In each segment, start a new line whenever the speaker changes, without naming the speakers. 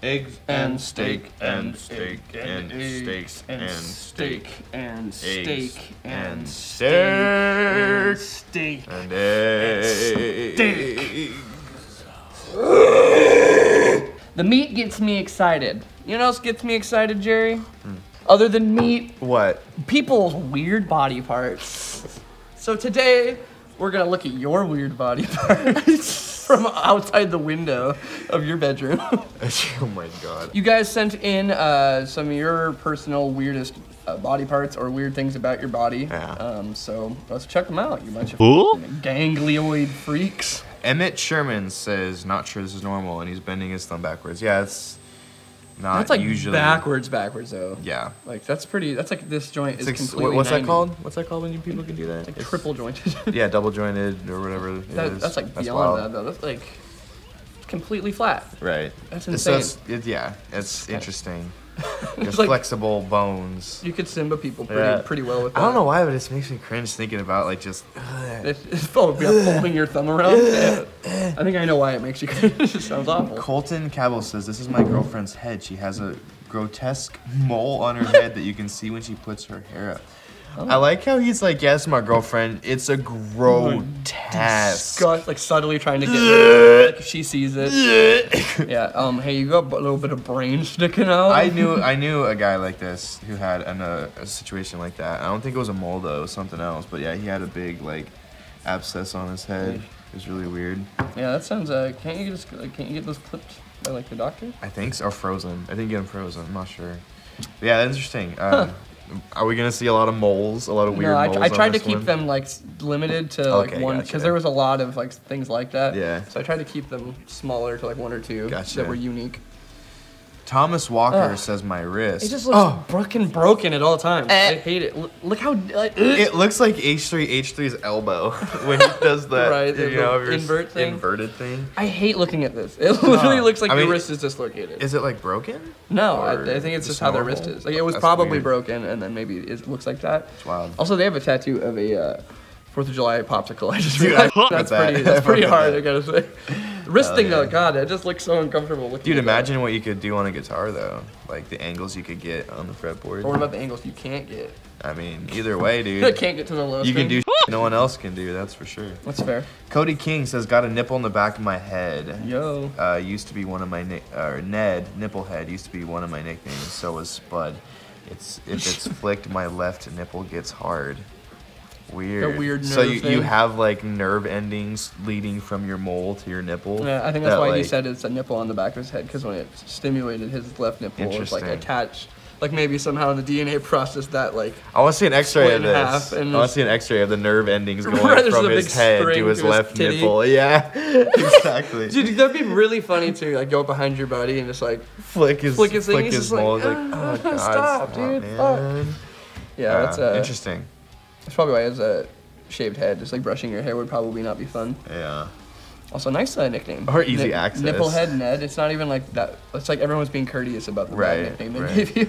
Eggs
and
steak
and
steak
and
steaks
and steak and steak and
steak
steak
and eggs.
The meat gets me excited. You know what else gets me excited, Jerry? Other than meat,
What?
people's weird body parts. So today, we're gonna look at your weird body parts from outside the window of your bedroom.
Oh my god.
You guys sent in some of your personal weirdest body parts or weird things about your body.
Yeah.
So let's check them out. You bunch of ganglioid freaks.
Emmett Sherman says, not sure this is normal, and he's bending his thumb backwards. Yeah, it's not
That's like
usually
backwards though.
Yeah.
Like that's like this joint is
Like,
completely
what's
90.
that called? What's that called when people can do that?
Like triple jointed.
Yeah, double jointed or whatever.
That's like beyond
wild.
that though. That's like completely flat.
Right.
That's insane.
It's interesting. There's
It's like
flexible bones.
you could Simba people
Yeah.
pretty well with that.
I don't know why, but it just makes me cringe thinking about like just.
It's folding your thumb around. I think I know why it makes you cringe. It sounds awful.
Colton Cabell says, this is my girlfriend's head. She has a grotesque mole on her head that you can see when she puts her hair up.
Oh.
I like how he's like, yes, my girlfriend. It's a grotesque.
Like subtly trying to get like she sees it. Yeah. Hey, you got a little bit of brain sticking out.
I knew a guy like this who had a situation like that. I don't think it was a mole though, it was something else. But yeah, he had a big like abscess on his head. It was really weird.
Yeah, that sounds. Can't you get those clipped by like the doctor?
I think so, or frozen. I didn't get them frozen. I'm not sure. But yeah, that's interesting. Are we gonna see a lot of moles? A lot of weird moles?
I tried to
on
keep
this
them like limited to like
Okay,
one
gotcha.
because there was a lot of like things like that.
Yeah.
So I tried to keep them smaller to like one or two
Gotcha.
that were unique.
Thomas Walker says my wrist.
It just looks broken at all times. I hate it. Look how
It looks like H3's elbow when he does that.
Right,
you
the
know, inverted thing.
I hate looking at this. It literally looks like
I mean,
your wrist is dislocated.
Is it like broken?
No,
Or
I think it's just how their
normal?
wrist is. Like it was
That's
probably
weird.
broken, and then maybe it looks like that.
It's wild.
Also, they have a tattoo of a 4th of July popsicle. I just
Dude,
realized
I
that's
fuck with
pretty.
that.
That's pretty
I fuck
hard.
with
I gotta say. Wrist thing though,
yeah.
God, it just looks so uncomfortable looking.
Dude,
at that.
imagine what you could do on a guitar though. Like the angles you could get on the fretboard.
Or what about the angles you can't get?
I mean, either way,
You
dude.
can't get to the lowest.
You can
string.
do no one else can do. That's for sure.
That's fair.
Cody King says, got a nipple in the back of my head.
Yo.
Used to be one of my Ned Nipplehead used to be one of my nicknames. So was Spud. If it's flicked, my left nipple gets hard. Weird.
A weird
So
nerve
you
thing.
have like nerve endings leading from your mole to your nipple.
Yeah, I think that's why he
like,
said it's a nipple on the back of his head because when it stimulated his left nipple, it was like
Interesting.
attached. Like maybe somehow in the DNA process that like.
I want to see an X-ray
split
of
in half
this.
and
I want
there's-
to see an X-ray of the nerve endings going
Right, there's
from
a
his
big
head
string
to his
to his
left
titty.
nipple. Yeah, exactly.
Dude, that'd be really funny to like go behind your buddy and just like
Flick his
thing. He's
his
just
mole.
like,
Like, oh god,
stop, dude, fuck.
man.
yeah, that's
Interesting.
That's probably why he has a shaved head. Just like brushing your hair would probably not be fun.
Yeah.
Also, nice nickname.
Or easy access.
Nipplehead Ned. It's not even like that. It's like everyone's being courteous about the bad nickname they gave you.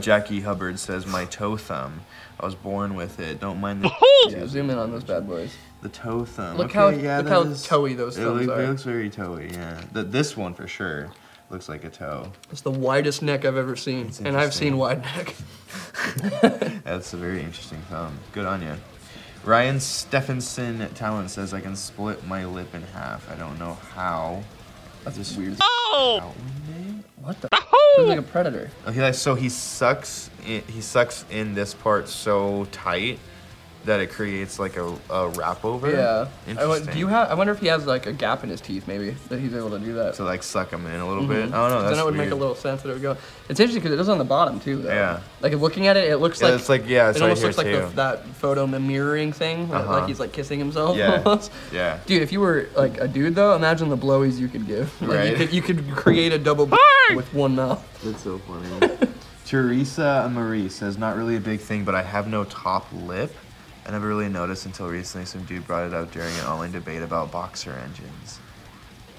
Jackie Hubbard says my toe thumb. I was born with it. Don't mind the
Yeah, zoom in on those bad boys.
the toe thumb.
Look
Okay,
how toey those thumbs
It
are.
looks very toey. Yeah. This one for sure looks like a toe.
It's the widest neck I've ever seen,
It's
and I've seen
interesting.
wide neck.
That's a very interesting thumb. Good on you. Ryan Stephenson Talent says I can split my lip in half. I don't know how.
That's just weird.
How?
What the? He's like a predator.
Okay, so he sucks in this part so tight that it creates like a wrap over.
Yeah.
Interesting.
I wonder if he has like a gap in his teeth, maybe that he's able to do that.
to like suck them in a little bit? I don't know. That's
Then it would make a
weird.
little sense that it would go. It's interesting because it does on the bottom too, though.
Yeah.
Like if looking at it, it looks
Yeah,
like
it's like it's
it
right
almost
here
looks like
too.
that photo mirroring thing, like he's like kissing himself.
Yeah.
Almost.
Yeah.
Dude, if you were like a dude though, imagine the blowies you could give. Like,
Right.
you could create a double with one mouth.
That's so funny. Teresa Marie says, not really a big thing, but I have no top lip. I never really noticed until recently. Some dude brought it up during an online debate about boxer engines.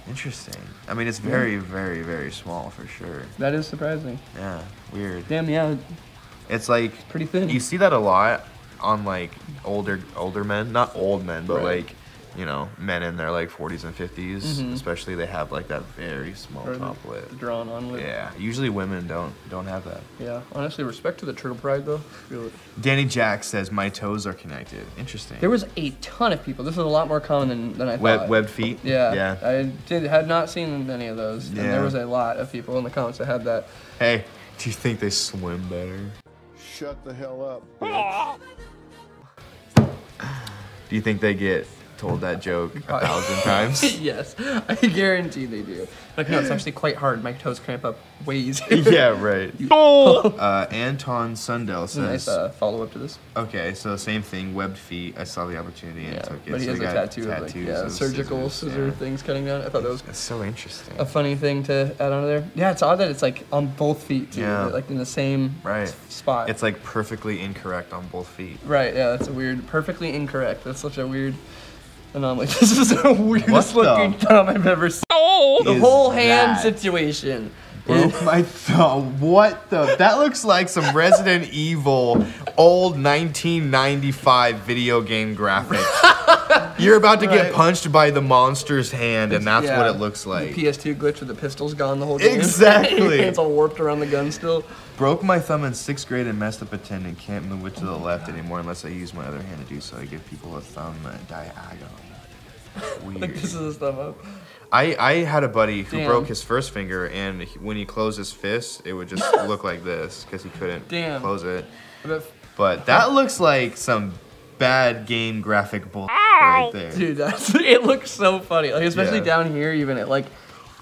Interesting. I mean, it's very, very, very small for sure.
That is surprising.
Yeah, weird.
Damn, yeah,
It's like
pretty thin.
you see that a lot on like older men, not old men, but
Right.
like you know, men in their like 40s and 50s, especially, they have like that very small
Or
top lip.
Drawn on lip.
Yeah, usually women don't have that.
Yeah, honestly, respect to the turtle pride though. Feel it.
Danny Jack says my toes are connected. Interesting.
There was a ton of people. This was a lot more common than I thought.
Webbed feet.
Yeah. I had not seen any of those, and there was a lot of people in the comments that had that.
Hey, do you think they swim better?
Shut the hell up, bitch.
Do you think they get told that joke 1,000 times?
Yes, I guarantee they do. Like, no, it's actually quite hard. My toes cramp up way easier.
Yeah, right. Anton Sundell says...
Nice follow-up to this.
Okay, so same thing, webbed feet. I saw the opportunity and took it.
But he
So
has
they
a
got
tattoo of like,
tattoos
surgical scissor things cutting down. I thought that was
That's so interesting.
a funny thing to add onto there. Yeah, it's odd that it's like on both feet too,
Yeah.
like in the same spot.
It's like perfectly incorrect on both feet.
Right, yeah, that's a weird, perfectly incorrect. That's such a weird anomaly. This is the weirdest looking thumb I've ever seen. The whole hand situation.
Broke my thumb. What the? That looks like some Resident Evil old 1995 video game graphics. You're about to get punched by the monster's hand, and that's what it looks like.
The PS2 glitch with the pistols gone the whole game.
Exactly.
It's all warped around the gun still.
Broke my thumb in 6th grade and messed up a tendon. Can't move it to the left anymore unless I use my other hand to do so. I give people a thumb diagonal. Weird.
Like this is his thumb up.
I had a buddy who broke his first finger, and when he closed his fist, it would just look like this because he couldn't close it. But that looks like some bad game graphic bull right there.
Dude, it looks so funny. Like especially down here, even it like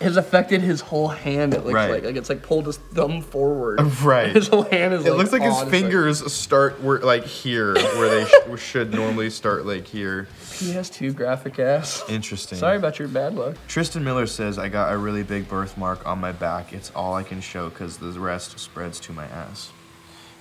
has affected his whole hand. It looks like it's like pulled his thumb forward.
Right.
His whole hand is.
It looks like his fingers start like here, where they should normally start like here.
PS2 graphic ass.
Interesting.
Sorry about your bad luck.
Tristan Miller says, I got a really big birthmark on my back. It's all I can show because the rest spreads to my ass.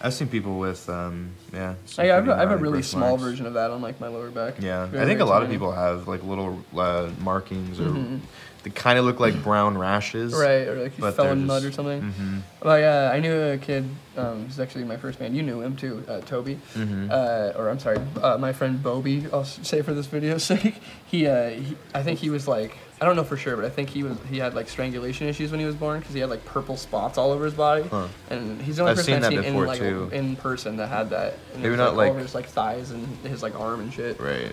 I've seen people with, I
have a really small version of that on like my lower back.
Yeah, I think a lot of people have like little markings or they kind of look like brown rashes.
Right, or like he fell in mud or something. Well, yeah, I knew a kid, who's actually my first man. You knew him too, Toby. Or I'm sorry, my friend Bobby, I'll say for this video's sake. I think he was like, I don't know for sure, but I think he had like strangulation issues when he was born because he had like purple spots all over his body. And he's the only person I've seen in person that had that. And
maybe
not
like
all over his like thighs and his like arm and shit.
Right.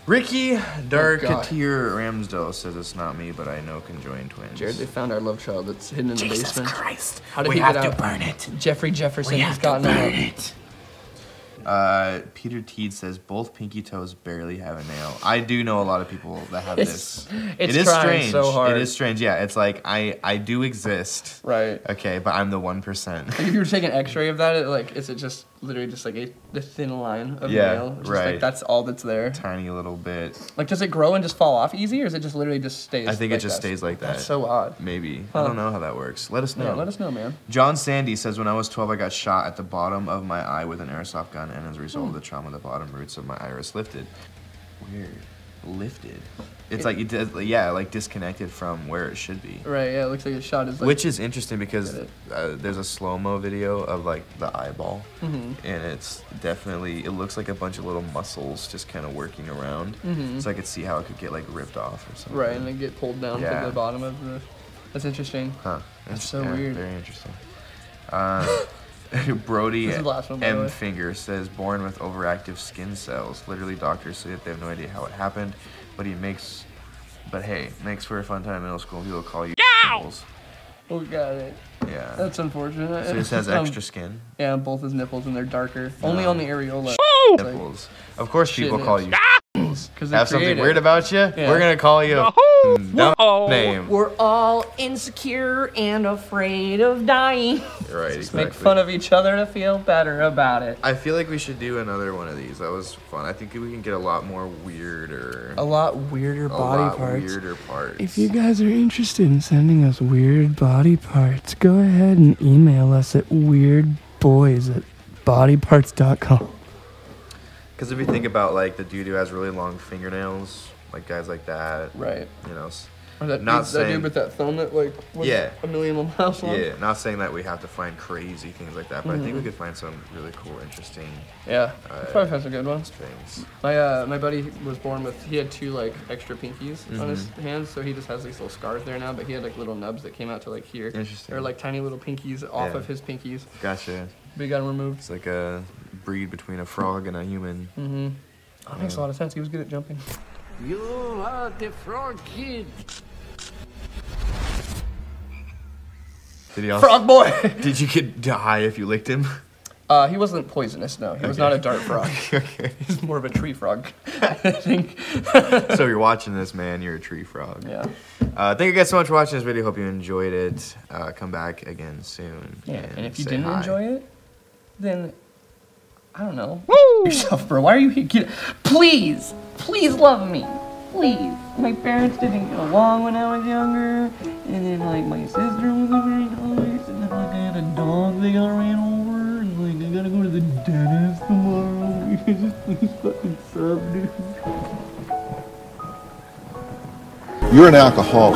Ricky Darketeer Ramsdale says it's not me, but I know conjoined twins.
Jared, they found our love child that's hidden in the basement.
Jesus Christ!
How did he get out? Burn it. Jeffrey Jefferson has gotten out.
Peter Teed says both pinky toes barely have a nail. I do know a lot of people that have this.
It is strange. So hard.
It is strange. Yeah, it's like I do exist.
Right.
Okay, but I'm the 1%.
Like if you were to take an X-ray of that, is it just literally just like a thin line of nail? Just like that's all that's there.
Tiny little bit.
Like does it grow and just fall off easy, or is it just literally just stays?
I think it just stays like that.
That's so odd.
Maybe. I don't know how that works. Let us know.
Yeah, let us know, man.
John Sandy says when I was 12, I got shot at the bottom of my eye with an airsoft gun, and as a result of the trauma, the bottom roots of my iris lifted. Weird. Lifted. It's like like disconnected from where it should be.
Right. Yeah. It looks like a shot is. Like,
which is interesting because there's a slow-mo video of like the eyeball, and it's definitely it looks like a bunch of little muscles just kind of working around. So I could see how it could get like ripped off or something.
Right, and then get pulled down to the bottom of the. That's interesting.
Huh.
That's so weird.
Very interesting. Brody M. Finger says, born with overactive skin cells. Literally, doctors say that they have no idea how it happened, but makes for a fun time in middle school. People call you nipples.
Oh, got it.
Yeah.
That's unfortunate.
So he has extra skin?
Yeah, on both his nipples, and they're darker. Only on the areola.
Nipples. Of course people call you
because
have something weird about you? Yeah. We're going to call you a dumb name.
We're all insecure and afraid of dying.
Right, exactly.
Make fun of each other to feel better about it.
I feel like we should do another one of these. That was fun. I think we can get a lot more weirder.
A lot weirder body parts.
Weirder parts.
If you guys are interested in sending us weird body parts, go ahead and email us at weirdboys@bodyparts.com.
Because if you think about like the dude who has really long fingernails, like guys like that,
right?
You know,
Or that,
Not
that dude with that thumb that like was
Yeah.
a million miles long.
Yeah, not saying that we have to find crazy things like that, but I think we could find some really cool, interesting
Yeah, probably has some good ones.
things.
My buddy was born with, he had 2 like extra pinkies on his hands, so he just has these little scars there now, but he had like little nubs that came out to like here.
Interesting.
Or like tiny little pinkies off of his pinkies.
Gotcha.
But he got them removed.
It's like a breed between a frog and a human.
That makes a lot of sense. He was good at jumping.
You are the frog kid.
Did he also,
Frog boy!
Did you get high if you licked him?
He wasn't poisonous, no. He was not a dart frog.
Okay.
He's more of a tree frog, I think.
So you're watching this, man. You're a tree frog.
Yeah.
Thank you guys so much for watching this video. Hope you enjoyed it. Come back again soon.
Yeah, and if you
say
didn't
hi.
enjoy it, then, I don't know. Woo! Yourself, bro. Why are you here? Please! Please love me. Please. My parents didn't get along when I was younger, and then, like, my sister was very nice, and then, like, I had a dog that got ran over, and, like, I gotta go to the dentist tomorrow. Just please fucking sub, dude.
You're an alcoholic.